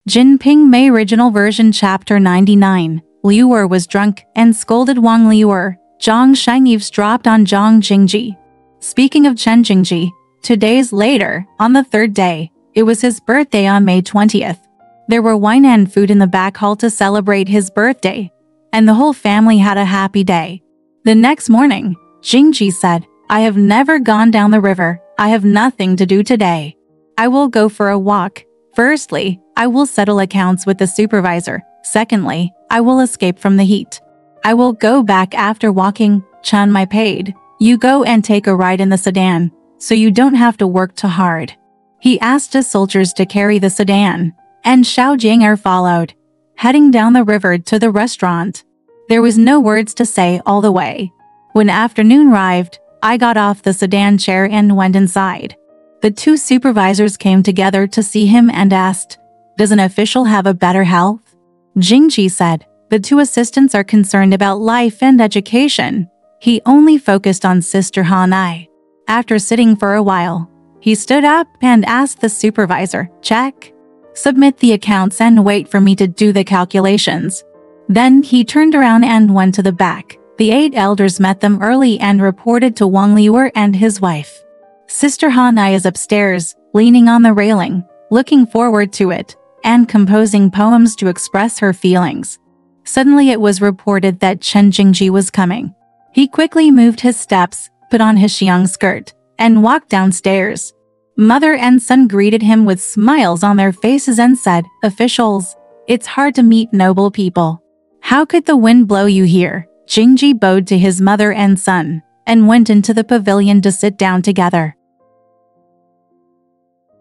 JinPingMei Original Version Chapter 99. Liuer was drunk and scolded Wang Liuer. Zhang Sheng eavesdropped on Zhang Jingji. Speaking of Chen Jingji, 2 days later, on the third day, it was his birthday on May 20th. There were wine and food in the back hall to celebrate his birthday, and the whole family had a happy day. The next morning, Jingji said, "I have never gone down the river. I have nothing to do today. I will go for a walk. Firstly, I will settle accounts with the supervisor. Secondly, I will escape from the heat. I will go back after walking. Chen, my maid, you go and take a ride in the sedan, so you don't have to work too hard." He asked his soldiers to carry the sedan, and Xiao Jing'er followed, heading down the river to the restaurant. There was no words to say all the way. When afternoon arrived, I got off the sedan chair and went inside. The two supervisors came together to see him and asked, "Does an official have a better health?" Jingji said, "The two assistants are concerned about life and education." He only focused on Sister Han. After sitting for a while, he stood up and asked the supervisor, "Check. Submit the accounts and wait for me to do the calculations." Then he turned around and went to the back. The 8 elders met them early and reported to Wang Liuer and his wife. Sister Han is upstairs, leaning on the railing, looking forward to it, and composing poems to express her feelings. Suddenly it was reported that Chen Jingji was coming. He quickly moved his steps, put on his xiang skirt, and walked downstairs. Mother and son greeted him with smiles on their faces and said, "Officials, it's hard to meet noble people. How could the wind blow you here?" Jingji bowed to his mother and son, and went into the pavilion to sit down together.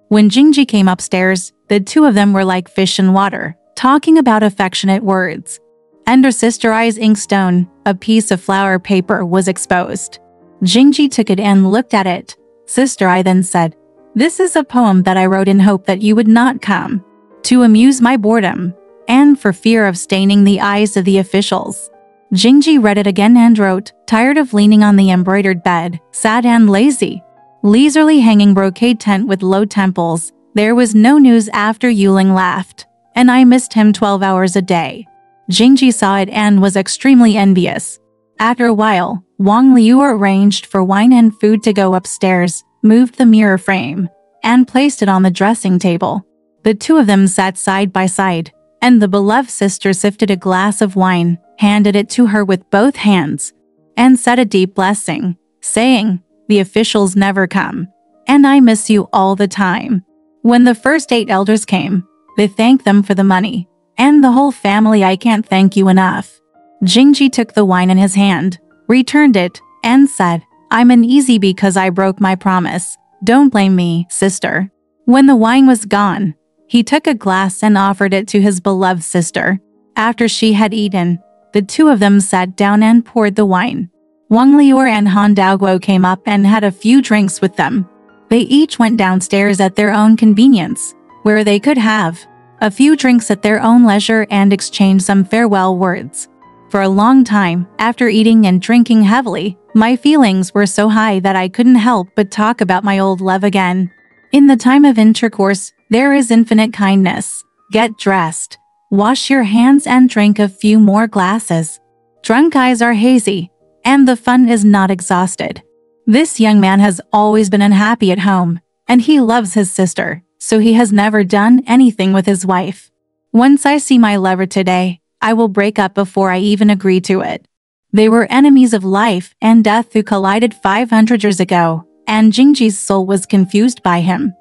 When Jingji came upstairs, the two of them were like fish in water, talking about affectionate words. Under Sister I's inkstone, a piece of flower paper was exposed. Jingji took it and looked at it. Sister I then said, "This is a poem that I wrote in hope that you would not come, to amuse my boredom, and for fear of staining the eyes of the officials." Jingji read it again and wrote, "Tired of leaning on the embroidered bed, sad and lazy. Leisurely hanging brocade tent with low temples. There was no news after Yuling left, and I missed him 12 hours a day." Jingji saw it and was extremely envious. After a while, Wang Liuer arranged for wine and food to go upstairs, moved the mirror frame, and placed it on the dressing table. The two of them sat side by side, and the beloved sister sifted a glass of wine, handed it to her with both hands, and said a deep blessing, saying, "The officials never come, and I miss you all the time." When the first 8 elders came, they thanked them for the money, and the whole family, "I can't thank you enough." Jingji took the wine in his hand, returned it, and said, "I'm uneasy because I broke my promise. Don't blame me, sister." When the wine was gone, he took a glass and offered it to his beloved sister. After she had eaten, the two of them sat down and poured the wine. Wang Liuer and Han Daoguo came up and had a few drinks with them. They each went downstairs at their own convenience, where they could have a few drinks at their own leisure and exchange some farewell words. For a long time, after eating and drinking heavily, my feelings were so high that I couldn't help but talk about my old love again. In the time of intercourse, there is infinite kindness. Get dressed, wash your hands and drink a few more glasses. Drunk eyes are hazy, and the fun is not exhausted. This young man has always been unhappy at home, and he loves his sister, so he has never done anything with his wife. Once I see my lover today, I will break up before I even agree to it. They were enemies of life and death who collided 500 years ago, and Jingji's soul was confused by him.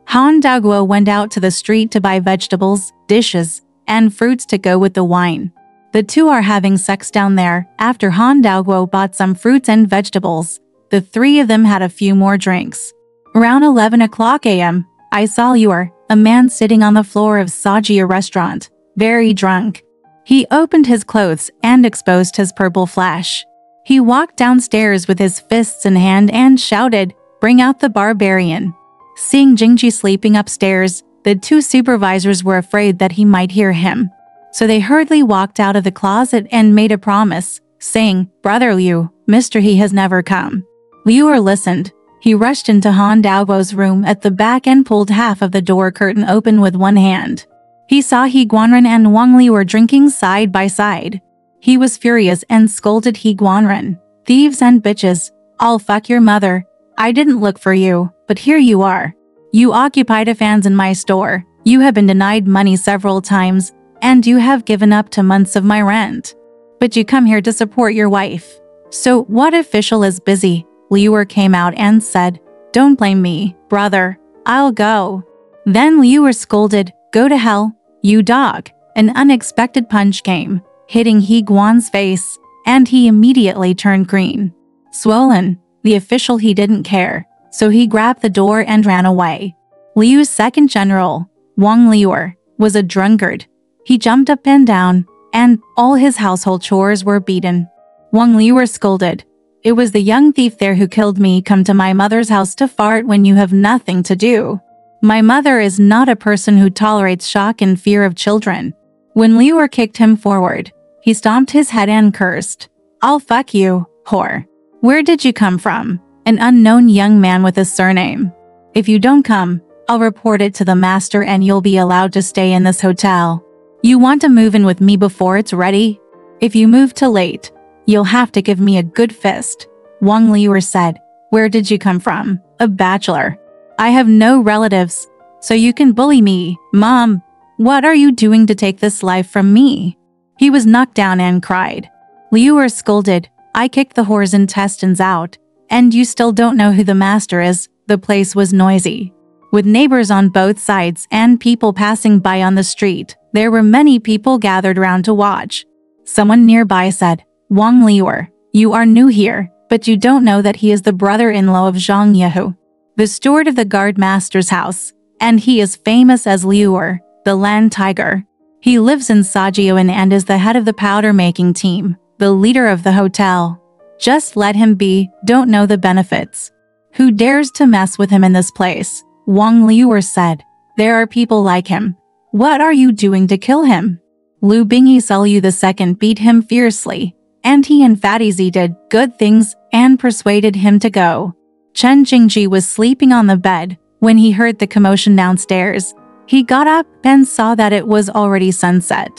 Han Daoguo went out to the street to buy vegetables, dishes, and fruits to go with the wine. The two are having sex down there. After Han Daoguo bought some fruits and vegetables, the three of them had a few more drinks. Around 11 o'clock a.m., I saw Liuer, a man sitting on the floor of Sajia restaurant, very drunk. He opened his clothes and exposed his purple flesh. He walked downstairs with his fists in hand and shouted, "Bring out the barbarian." Seeing Jingji sleeping upstairs, the two supervisors were afraid that he might hear him. So they hurriedly walked out of the closet and made a promise, saying, "Brother Liu, Mr. He has never come." Liuer listened. He rushed into Han Daoguo's room at the back and pulled half of the door curtain open with one hand. He saw He Guanren and Wang Li were drinking side by side. He was furious and scolded He Guanren. "Thieves and bitches, I'll fuck your mother. I didn't look for you, but here you are. You occupied a fans in my store. You have been denied money several times, and you have given up to months of my rent. But you come here to support your wife. So what official is busy?" Liuer came out and said, "Don't blame me, brother. I'll go." Then Liuer scolded, "Go to hell, you dog." An unexpected punch came, hitting He Guan's face, and he immediately turned green. Swollen, the official he didn't care, so he grabbed the door and ran away. Liu's second general, Wang Liuer, was a drunkard. He jumped up and down, and all his household chores were beaten. Wang Liuer scolded, "It was the young thief there who killed me. Come to my mother's house to fart when you have nothing to do. My mother is not a person who tolerates shock and fear of children." When Liuer kicked him forward, he stomped his head and cursed, "I'll fuck you, whore. Where did you come from?" An unknown young man with a surname. "If you don't come, I'll report it to the master and you'll be allowed to stay in this hotel. You want to move in with me before it's ready? If you move too late, you'll have to give me a good fist." Wang Liuer said, "Where did you come from?" "A bachelor. I have no relatives, so you can bully me." "Mom, what are you doing to take this life from me?" He was knocked down and cried. Liuer scolded, "I kicked the whore's intestines out, and you still don't know who the master is." The place was noisy. With neighbors on both sides and people passing by on the street, there were many people gathered around to watch. Someone nearby said, "Wang Liuer, you are new here, but you don't know that he is the brother-in-law of Zhang Yehu, the steward of the guard master's house, and he is famous as Liuer, the land tiger. He lives in Sajiuan and is the head of the powder-making team, the leader of the hotel. Just let him be, don't know the benefits. Who dares to mess with him in this place?" Wang Liuer said, "There are people like him. What are you doing to kill him?" Lu Bingyi Selu II beat him fiercely, and he and Fatty Z did good things and persuaded him to go. Chen Jingji was sleeping on the bed when he heard the commotion downstairs. He got up and saw that it was already sunset.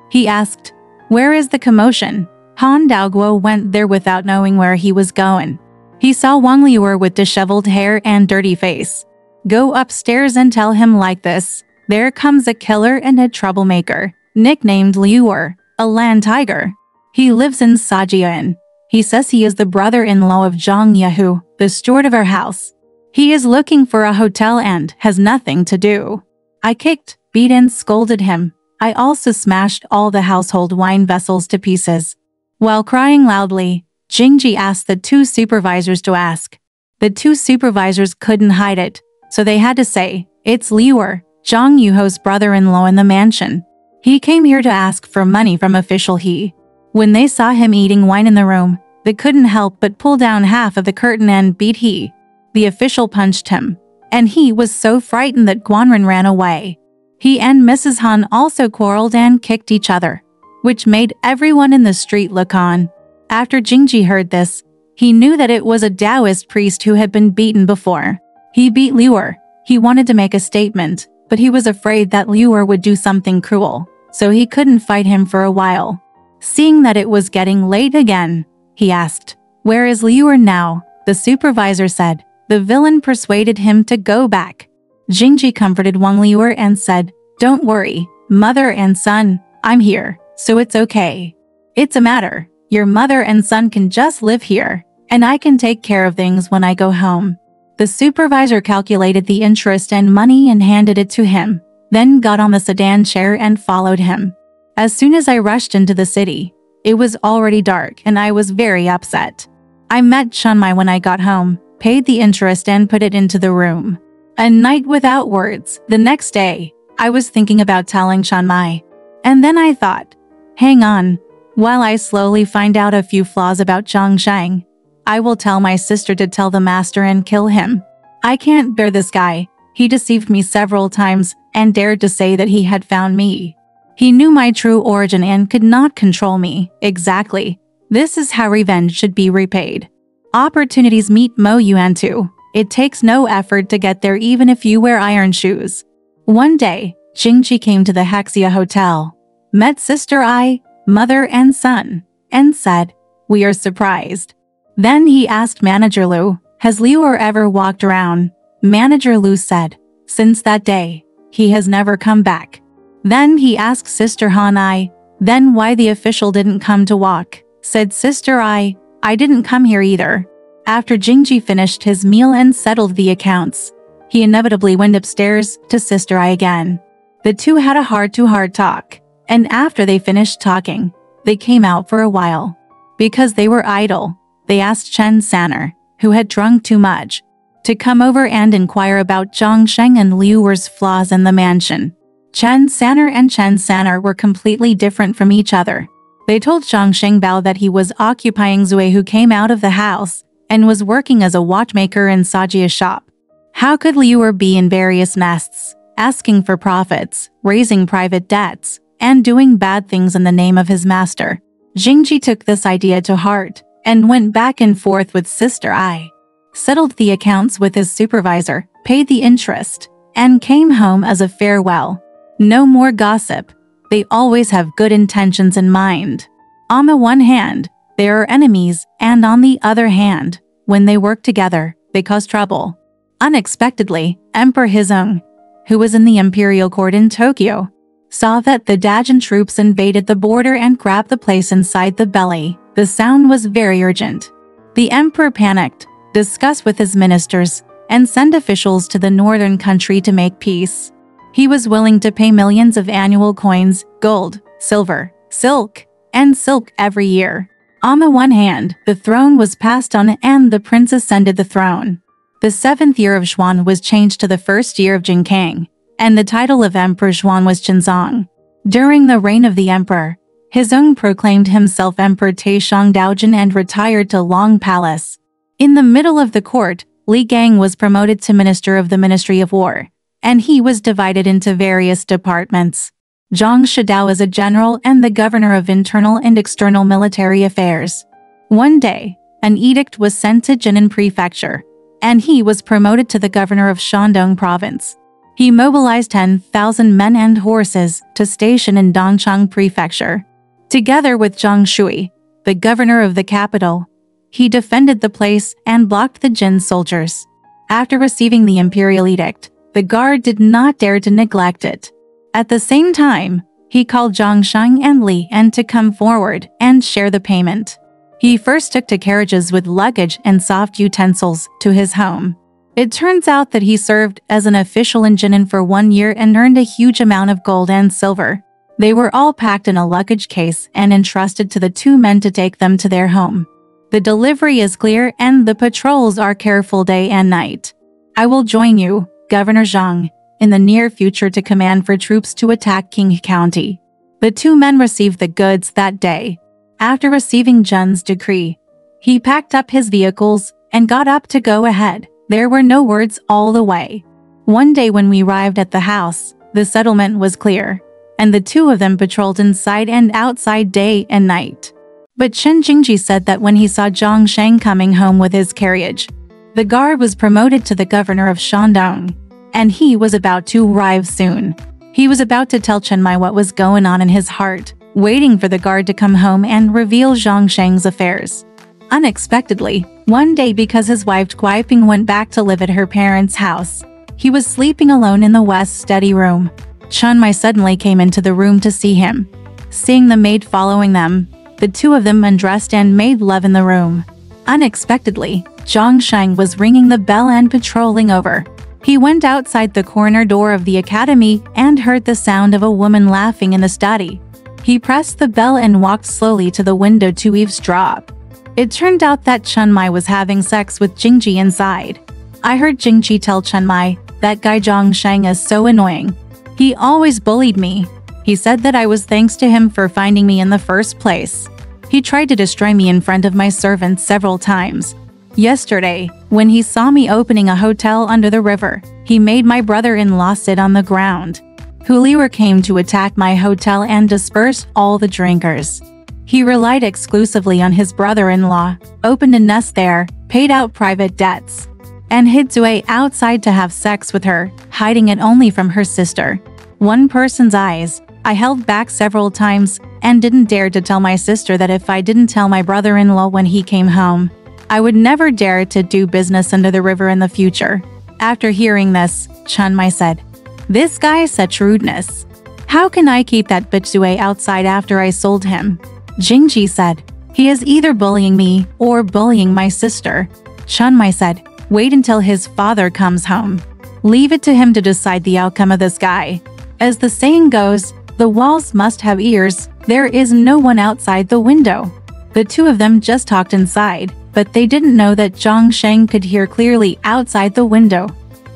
He asked, "Where is the commotion?" Han Daoguo went there without knowing where he was going. He saw Wang Liuer with disheveled hair and dirty face. "Go upstairs and tell him like this. There comes a killer and a troublemaker, nicknamed Liuer, a land tiger. He lives in Sajian. He says he is the brother-in-law of Zhang Yehu, the steward of our house. He is looking for a hotel and has nothing to do." I kicked, beat and scolded him. I also smashed all the household wine vessels to pieces. While crying loudly, Jingji asked the two supervisors to ask. The two supervisors couldn't hide it, so they had to say, "It's Liuer, Zhang Yuho's brother-in-law in the mansion. He came here to ask for money from official He." When they saw him eating wine in the room, they couldn't help but pull down half of the curtain and beat He. The official punched him, and he was so frightened that Guanren ran away. He and Mrs. Han also quarreled and kicked each other, which made everyone in the street look on. After Jingji heard this, he knew that it was a Taoist priest who had been beaten before. He beat Liuer. He wanted to make a statement, but he was afraid that Liuer would do something cruel, so he couldn't fight him for a while. Seeing that it was getting late again, he asked, "Where is Liuer now?" The supervisor said, "The villain persuaded him to go back." Jingji comforted Wang Liuer and said, "Don't worry, mother and son, I'm here, so it's okay. It's a matter. Your mother and son can just live here, and I can take care of things when I go home." The supervisor calculated the interest and money and handed it to him, then got on the sedan chair and followed him. As soon as I rushed into the city, it was already dark and I was very upset. I met Chunmai when I got home, paid the interest and put it into the room. A night without words. The next day, I was thinking about telling Chunmai. And then I thought, hang on, while I slowly find out a few flaws about Zhang Shang, I will tell my sister to tell the master and kill him. I can't bear this guy. He deceived me several times and dared to say that he had found me. He knew my true origin and could not control me. Exactly. This is how revenge should be repaid. Opportunities meet Mo Yuan too. It takes no effort to get there even if you wear iron shoes. One day, Jingji came to the Hexia Hotel, met Sister Ai, mother and son, and said, "We are surprised." Then he asked Manager Lu, "Has Liu ever walked around?" Manager Lu said, "Since that day, he has never come back." Then he asked Sister Han Ai, "Then why the official didn't come to walk?" Said Sister Ai, "I didn't come here either." After Jingji finished his meal and settled the accounts, he inevitably went upstairs to Sister Ai again. The two had a heart-to-heart talk, and after they finished talking, they came out for a while. Because they were idle, they asked Chen Sanner, who had drunk too much, to come over and inquire about Zhang Sheng and Liu Er's flaws in the mansion. Chen Sanner and Chen Sanner were completely different from each other. They told Zhang Shengbao that he was occupying Zui, who came out of the house and was working as a watchmaker in Sajia's shop. How could Liu Er be in various nests, asking for profits, raising private debts, and doing bad things in the name of his master? Jingji took this idea to heart and went back and forth with Sister Ai, settled the accounts with his supervisor, paid the interest, and came home as a farewell. No more gossip. They always have good intentions in mind. On the one hand, they are enemies, and on the other hand, when they work together, they cause trouble. Unexpectedly, Emperor Hizong, who was in the imperial court in Tokyo, saw that the Dajin troops invaded the border and grabbed the place inside the belly. The sound was very urgent. The emperor panicked, discussed with his ministers, and sent officials to the northern country to make peace. He was willing to pay millions of annual coins, gold, silver, silk, and silk every year. On the one hand, the throne was passed on and the prince ascended the throne. The 7th year of Xuan was changed to the 1st year of Jinkang, and the title of Emperor Xuan was Qinzong. During the reign of the emperor, Hizong proclaimed himself Emperor Taishang Daojin and retired to Long Palace. In the middle of the court, Li Gang was promoted to Minister of the Ministry of War, and he was divided into various departments. Zhang Shidao is a general and the governor of internal and external military affairs. One day, an edict was sent to Jinan Prefecture, and he was promoted to the governor of Shandong Province. He mobilized 10,000 men and horses to station in Dongchang Prefecture. Together with Zhang Shui, the governor of the capital, he defended the place and blocked the Jin soldiers. After receiving the imperial edict, the guard did not dare to neglect it. At the same time, he called Zhang Sheng and Li En to come forward and share the payment. He first took 2 carriages with luggage and soft utensils to his home. It turns out that he served as an official in Jinan for 1 year and earned a huge amount of gold and silver. They were all packed in a luggage case and entrusted to the 2 men to take them to their home. The delivery is clear and the patrols are careful day and night. I will join you, Governor Zhang, in the near future to command for troops to attack King County. The 2 men received the goods that day. After receiving Zhen's decree, he packed up his vehicles and got up to go ahead. There were no words all the way. One day when we arrived at the house, the settlement was clear, and the 2 of them patrolled inside and outside day and night. But Chen Jingji said that when he saw Zhang Sheng coming home with his carriage, the guard was promoted to the governor of Shandong, and he was about to arrive soon. He was about to tell Chenmai what was going on in his heart, waiting for the guard to come home and reveal Zhang Sheng's affairs. Unexpectedly, one day because his wife Guiping went back to live at her parents' house, he was sleeping alone in the west study room. Chenmai suddenly came into the room to see him. Seeing the maid following them, the 2 of them undressed and made love in the room. Unexpectedly, Zhang Sheng was ringing the bell and patrolling over. He went outside the corner door of the academy and heard the sound of a woman laughing in the study. He pressed the bell and walked slowly to the window to eavesdrop. It turned out that Chenmai was having sex with Jingji inside. I heard Jingji tell Chenmai, "That guy Zhang Sheng is so annoying. He always bullied me. He said that I was thanks to him for finding me in the first place. He tried to destroy me in front of my servants several times. Yesterday, when he saw me opening a hotel under the river, he made my brother-in-law sit on the ground. Huliwer came to attack my hotel and disperse all the drinkers. He relied exclusively on his brother-in-law, opened a nest there, paid out private debts. and hid Zue outside to have sex with her, hiding it only from her sister. One person's eyes. I held back several times and didn't dare to tell my sister that if I didn't tell my brother-in-law when he came home, I would never dare to do business under the river in the future. After hearing this, JinPingMei said, "This guy is such rudeness. How can I keep that bitch Zue outside after I sold him?" Jingji said, "He is either bullying me or bullying my sister." JinPingMei said, "Wait until his father comes home. Leave it to him to decide the outcome of this guy. As the saying goes, the walls must have ears. There is no one outside the window." The two of them just talked inside, but they didn't know that Zhang Sheng could hear clearly outside the window,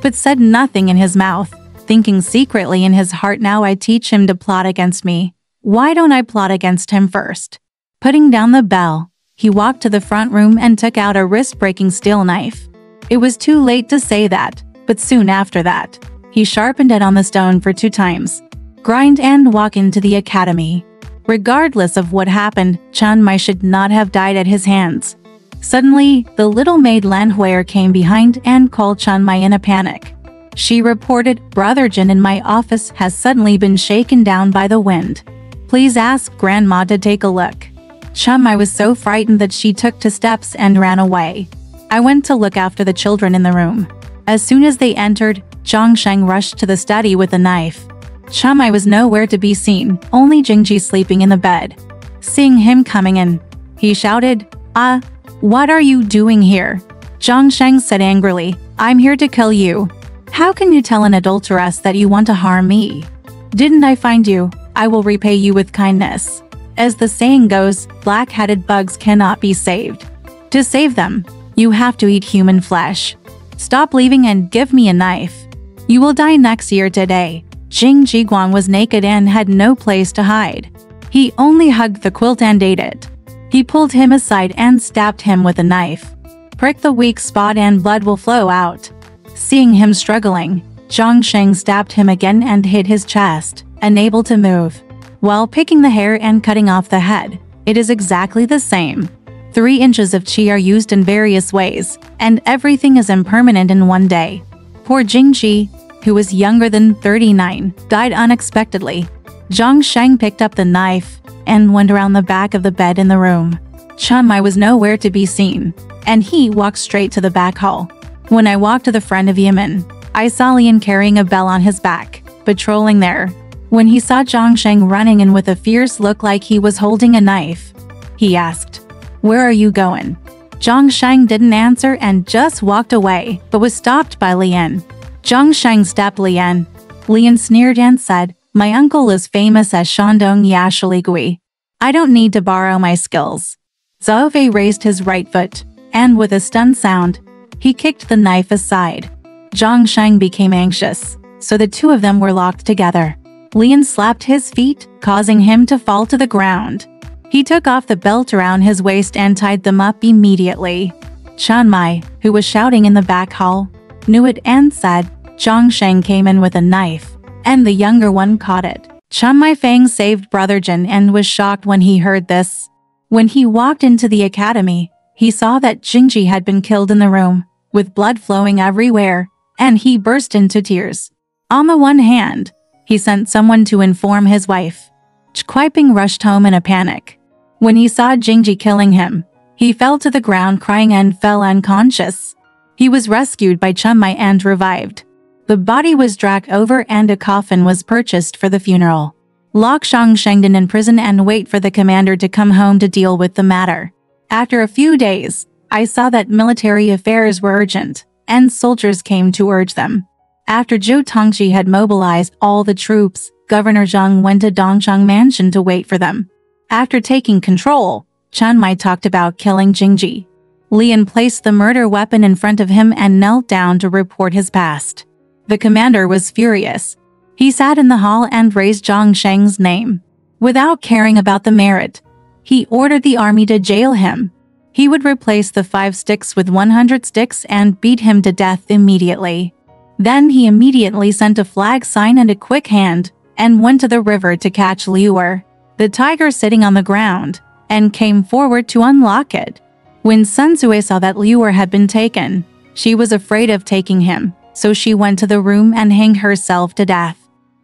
but said nothing in his mouth, thinking secretly in his heart, "Now I teach him to plot against me. Why don't I plot against him first?" Putting down the bell, he walked to the front room and took out a wrist-breaking steel knife. It was too late to say that, but soon after that, he sharpened it on the stone for 2 times. Grind and walk into the academy. Regardless of what happened, JinPingMei should not have died at his hands. Suddenly, the little maid Lan Huier came behind and called JinPingMei in a panic. She reported, "Brother Jin in my office has suddenly been shaken down by the wind. Please ask Grandma to take a look." JinPingMei was so frightened that she took 2 steps and ran away. I went to look after the children in the room. As soon as they entered, Zhang Sheng rushed to the study with a knife. JinPingMei was nowhere to be seen, only Jingji sleeping in the bed. Seeing him coming in, he shouted, What are you doing here?" Zhang Sheng said angrily, "I'm here to kill you. How can you tell an adulteress that you want to harm me? Didn't I find you? I will repay you with kindness." As the saying goes, black-headed bugs cannot be saved. To save them, you have to eat human flesh. Stop leaving and give me a knife. You will die next year today. Jing Jiguan was naked and had no place to hide. He only hugged the quilt and ate it. He pulled him aside and stabbed him with a knife. Prick the weak spot and blood will flow out. Seeing him struggling, Zhang Sheng stabbed him again and hit his chest, unable to move. While picking the hair and cutting off the head, it is exactly the same. 3 inches of qi are used in various ways, and everything is impermanent in one day. Poor Jingji, who was younger than 39, died unexpectedly. Zhang Sheng picked up the knife and went around the back of the bed in the room. JinPingMei was nowhere to be seen, and he walked straight to the back hall. When I walked to the front of Yemen, I saw Lian carrying a bell on his back, patrolling there. When he saw Zhang Sheng running in with a fierce look like he was holding a knife, he asked, "Where are you going?" Zhang Sheng didn't answer and just walked away, but was stopped by Lian. Zhang Sheng stabbed Lian. Lian sneered and said, "My uncle is famous as Shandong Yashaligui. I don't need to borrow my skills." Zhao Fei raised his right foot, and with a stunned sound, he kicked the knife aside. Zhang Sheng became anxious, so the two of them were locked together. Lian slapped his feet, causing him to fall to the ground. He took off the belt around his waist and tied them up immediately. JinPingMei, who was shouting in the back hall, knew it and said, "Zhang Sheng came in with a knife, and the younger one caught it." JinPingMei Fang saved Brother Jin and was shocked when he heard this. When he walked into the academy, he saw that Jingji had been killed in the room, with blood flowing everywhere, and he burst into tears. On the one hand, he sent someone to inform his wife. Kuiping rushed home in a panic. When he saw Jingji killing him, he fell to the ground crying and fell unconscious. He was rescued by JinPingMei and revived. The body was dragged over and a coffin was purchased for the funeral. Lock Zhang Shengden in prison and wait for the commander to come home to deal with the matter. After a few days, I saw that military affairs were urgent, and soldiers came to urge them. After Zhou Tongji had mobilized all the troops, Governor Zhang went to Dongzhang Mansion to wait for them. After taking control, JinPingMei talked about killing Jingji. Lian placed the murder weapon in front of him and knelt down to report his past. The commander was furious. He sat in the hall and raised Zhang Sheng's name. Without caring about the merit, he ordered the army to jail him. He would replace the 5 sticks with 100 sticks and beat him to death immediately. Then he immediately sent a flag sign and a quick hand, and went to the river to catch Liuer, the tiger sitting on the ground, and came forward to unlock it. When Sun Zue saw that Liuer had been taken, She was afraid of taking him, so she went to the room and hanged herself to death.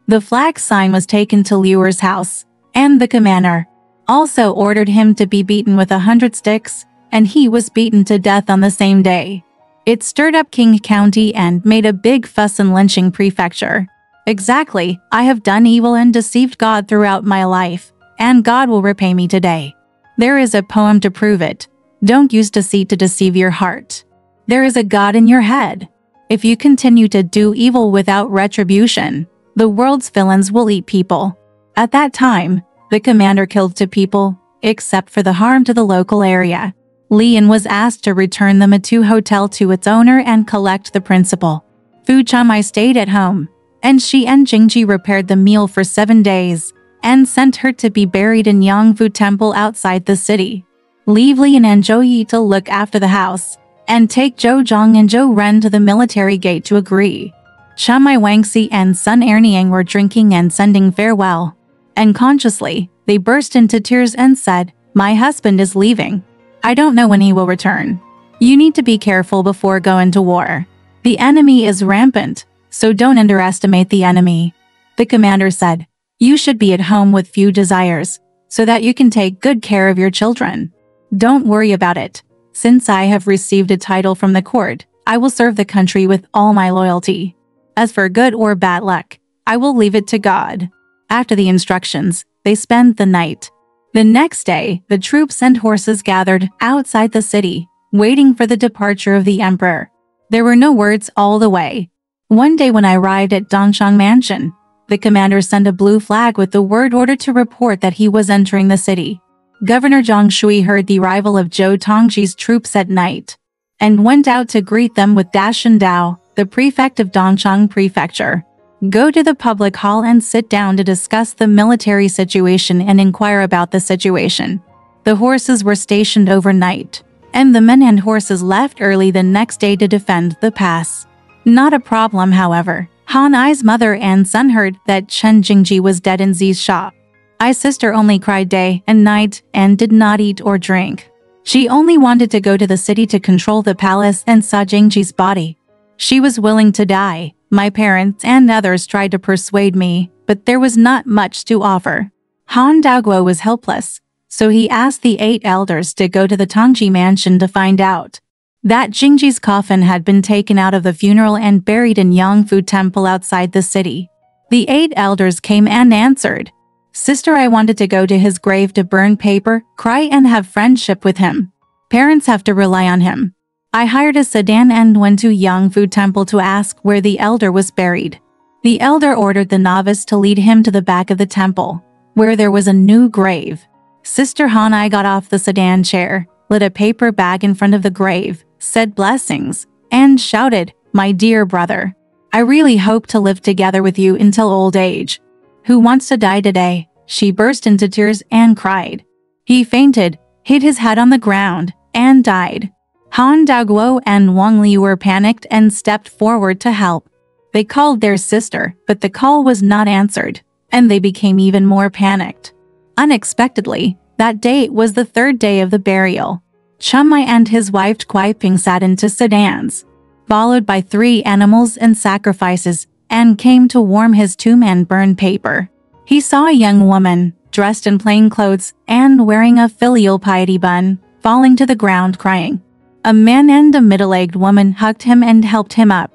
The flag sign was taken to Liu's house, and the commander also ordered him to be beaten with 100 sticks, and he was beaten to death on the same day. It stirred up King County and made a big fuss in lynching prefecture. Exactly, I have done evil and deceived God throughout my life, and God will repay me today. There is a poem to prove it. Don't use deceit to deceive your heart. There is a God in your head. If you continue to do evil without retribution, the world's villains will eat people. At that time, the commander killed 2 people, except for the harm to the local area. Lian was asked to return the Matu Hotel to its owner and collect the principal. Fu Chanmei stayed at home, and she and Jingji repaired the meal for 7 days and sent her to be buried in Yangfu Temple outside the city. Leave Lian and Zhou Yi to look after the house, and take Zhou Zhang and Zhou Ren to the military gate to agree. Chanmei Wangxi and Sun Erniang were drinking and sending farewell. Unconsciously, they burst into tears and said, "My husband is leaving. I don't know when he will return. You need to be careful before going to war. The enemy is rampant, so don't underestimate the enemy." The commander said, "You should be at home with few desires, so that you can take good care of your children. Don't worry about it. Since I have received a title from the court, I will serve the country with all my loyalty. As for good or bad luck, I will leave it to God." After the instructions, they spent the night. The next day, the troops and horses gathered outside the city, waiting for the departure of the emperor. There were no words all the way. One day when I arrived at Dongshang Mansion, the commander sent a blue flag with the word order to report that he was entering the city. Governor Zhang Shui heard the arrival of Zhou Tongji's troops at night, and went out to greet them with Dashan Dao, the prefect of Dongshang Prefecture. Go to the public hall and sit down to discuss the military situation and inquire about the situation. The horses were stationed overnight, and the men and horses left early the next day to defend the pass. Not a problem, however. Han Ai's mother and son heard that Chen Jingji was dead in Zi's shop. Ai's sister only cried day and night and did not eat or drink. She only wanted to go to the city to control the palace and saw Jingji's body. She was willing to die. My parents and others tried to persuade me, but there was not much to offer. Han Daoguo was helpless, so he asked the 8 elders to go to the Tongji mansion to find out that Jingji's coffin had been taken out of the funeral and buried in Yangfu Temple outside the city. The 8 elders came and answered, "Sister, I wanted to go to his grave to burn paper, cry and have friendship with him. Parents have to rely on him." I hired a sedan and went to Yangfu Temple to ask where the elder was buried. The elder ordered the novice to lead him to the back of the temple, where there was a new grave. Sister Hanai got off the sedan chair, lit a paper bag in front of the grave, said blessings, and shouted, "My dear brother, I really hope to live together with you until old age. Who wants to die today?" She burst into tears and cried. He fainted, hit his head on the ground, and died. Han Daoguo and Wang Li were panicked and stepped forward to help. They called their sister, but the call was not answered, and they became even more panicked. Unexpectedly, that day was the 3rd day of the burial. Chanmei and his wife Kuai-ping sat into sedans, followed by 3 animals and sacrifices, and came to warm his tomb and burn paper. He saw a young woman, dressed in plain clothes and wearing a filial piety bun, falling to the ground crying. A man and a middle-aged woman hugged him and helped him up.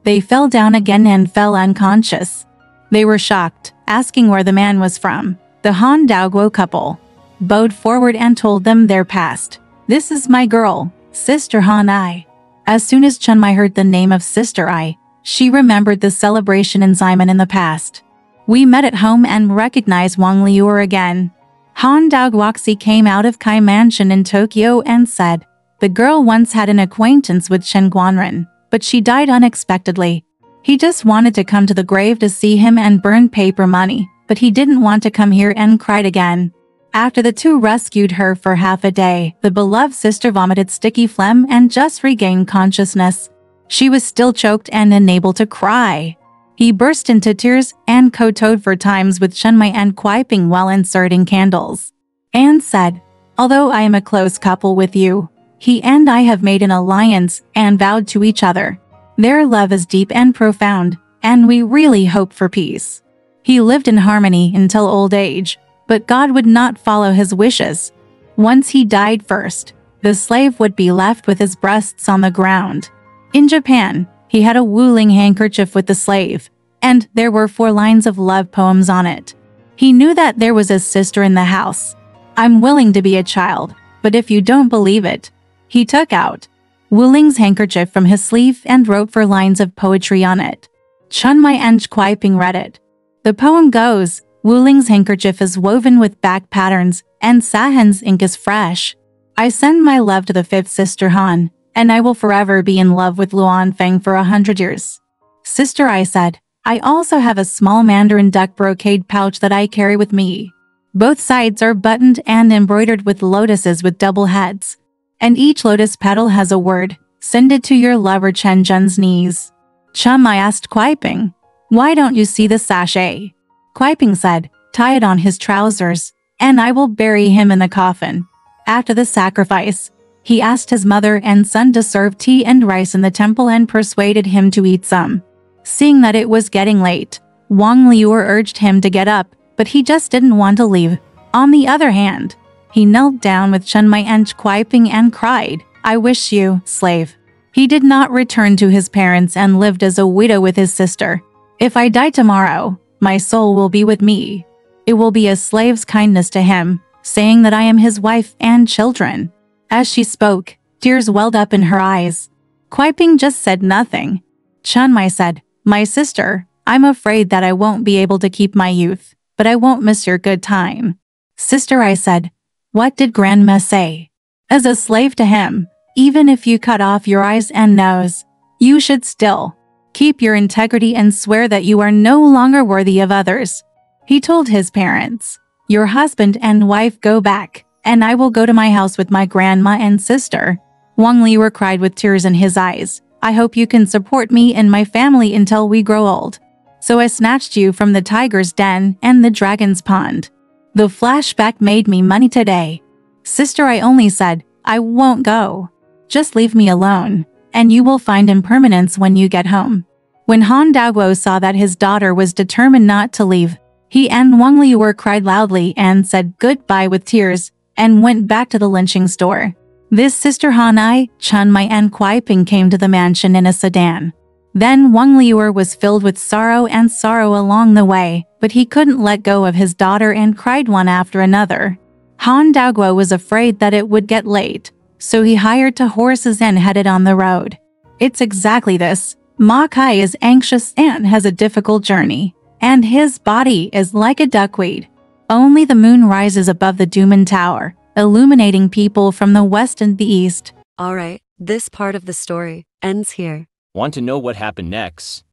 They fell down again and fell unconscious. They were shocked, asking where the man was from. The Han Daoguo couple bowed forward and told them their past. "This is my girl, Sister Han Ai." As soon as Chanmei heard the name of Sister Ai, she remembered the celebration in Simon in the past. "We met at home and recognized Wang Liuer again." Han Daoguoxi came out of Kai Mansion in Tokyo and said, "The girl once had an acquaintance with Chen Guanren, but she died unexpectedly. He just wanted to come to the grave to see him and burn paper money, but he didn't want to come here and cried again." After the 2 rescued her for half a day, the beloved sister vomited sticky phlegm and just regained consciousness. She was still choked and unable to cry. He burst into tears and kowtowed for times with Chanmei and Kuai-ping while inserting candles, and said, "Although I am a close couple with you, He and I have made an alliance and vowed to each other. Their love is deep and profound, and we really hope for peace. He lived in harmony until old age, but God would not follow his wishes. Once he died first, the slave would be left with his breasts on the ground. In Japan, he had a wooling handkerchief with the slave, and there were 4 lines of love poems on it. He knew that there was a sister in the house. I'm willing to be a child, but if you don't believe it, he took out Wuling's handkerchief from his sleeve and wrote 4 lines of poetry on it. JinPingMei and JinPingMei read it. The poem goes, Wuling's handkerchief is woven with back patterns, and Sahan's ink is fresh. I send my love to the 5th sister Han, and I will forever be in love with Luan Feng for 100 years. Sister, I said, I also have a small mandarin duck brocade pouch that I carry with me. Both sides are buttoned and embroidered with lotuses with double heads. And each lotus petal has a word. Send it to your lover Chen Zhen's knees. JinPingMei asked JinPing, why don't you see the sachet? JinPing said, tie it on his trousers, and I will bury him in the coffin. After the sacrifice, he asked his mother and son to serve tea and rice in the temple and persuaded him to eat some. Seeing that it was getting late, Wang Liuer urged him to get up, but he just didn't want to leave. On the other hand, he knelt down with JinPingMei and JinPing and cried, I wish you, slave. He did not return to his parents and lived as a widow with his sister. If I die tomorrow, my soul will be with me. It will be a slave's kindness to him, saying that I am his wife and children. As she spoke, tears welled up in her eyes. JinPing just said nothing. JinPingMei said, my sister, I'm afraid that I won't be able to keep my youth, but I won't miss your good time. Sister, I said, what did Grandma say? As a slave to him, even if you cut off your eyes and nose, you should still keep your integrity and swear that you are no longer worthy of others. He told his parents, your husband and wife go back, and I will go to my house with my grandma and sister. Wang Liuer cried with tears in his eyes, I hope you can support me and my family until we grow old. So I snatched you from the tiger's den and the dragon's pond. The flashback made me money today. Sister, I only said, I won't go. Just leave me alone, and you will find impermanence when you get home. When Han Daguo saw that his daughter was determined not to leave, he and Wang Liuer cried loudly and said goodbye with tears, and went back to the lynching store. This sister Han JinPingMei and JinPing came to the mansion in a sedan. Then Wang Liuer was filled with sorrow along the way, but he couldn't let go of his daughter and cried one after another. Han Daguo was afraid that it would get late, so he hired 2 horses and headed on the road. It's exactly this. Ma Kai is anxious and has a difficult journey, and his body is like a duckweed. Only the moon rises above the Duman Tower, illuminating people from the west and the east. Alright, this part of the story ends here. Want to know what happened next?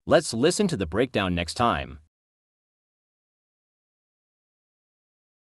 Let's listen to the breakdown next time.